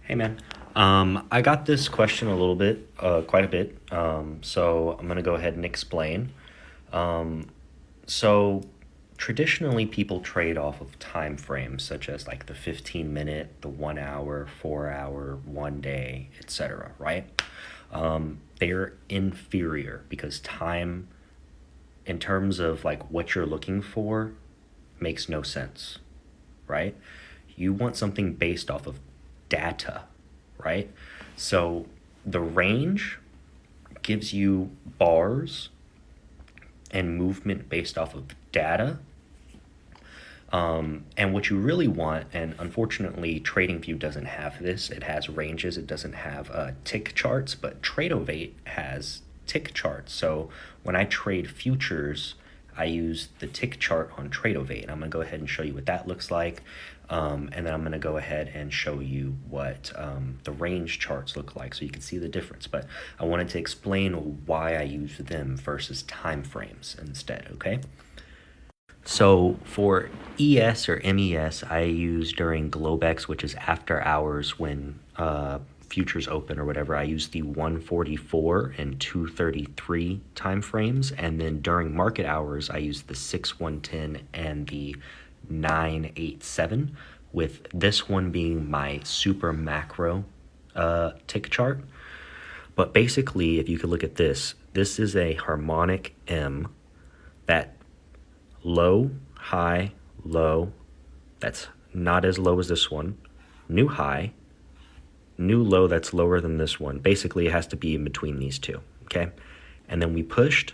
Hey man, I got this question a little bit, quite a bit. So I'm gonna go ahead and explain. Um, so Traditionally, people trade off of time frames such as like the 15 minute, the 1 hour, 4 hour, 1 day, etc. Right? They're inferior because time, in terms of like what you're looking for, makes no sense. Right? You want something based off of data, right? So the range gives you bars and movement based off of data. And what you really want, and unfortunately, TradingView doesn't have this. It has ranges. It doesn't have tick charts, but Tradovate has tick charts. So when I trade futures, I use the tick chart on Tradovate. I'm going to go ahead and show you what that looks like. And then I'm going to go ahead and show you what the range charts look like so you can see the difference. But I wanted to explain why I use them versus time frames instead, okay? So for ES or MES, I use during Globex, which is after hours when futures open or whatever. I use the 144 and 233 time frames, and then during market hours, I use the 6110 and the 987. With this one being my super macro tick chart. But basically, if you could look at this, this is a harmonic M that low, high, low. That's not as low as this one. New high, new low that's lower than this one. Basically, it has to be in between these two, okay? And then we pushed.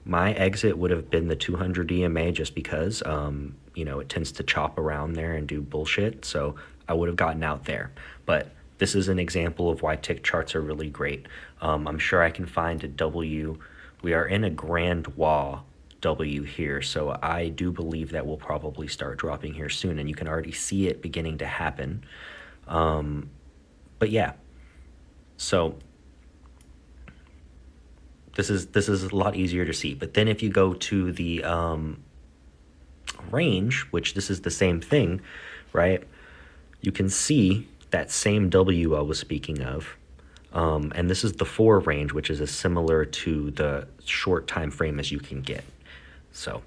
My exit would have been the 200 EMA just because, it tends to chop around there and do bullshit. So I would have gotten out there. But this is an example of why tick charts are really great. I'm sure I can find a W. We are in a grand wall W here, so I do believe that will probably start dropping here soon, and you can already see it beginning to happen. But yeah, so this is a lot easier to see. But then if you go to the range, which this is the same thing, right? You can see that same W I was speaking of. And this is the 4 range, which is as similar to the short time frame as you can get. So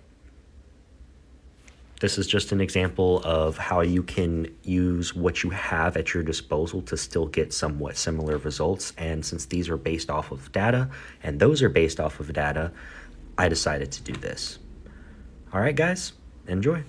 this is just an example of how you can use what you have at your disposal to still get somewhat similar results. And since these are based off of data and those are based off of data, I decided to do this. All right, guys, enjoy.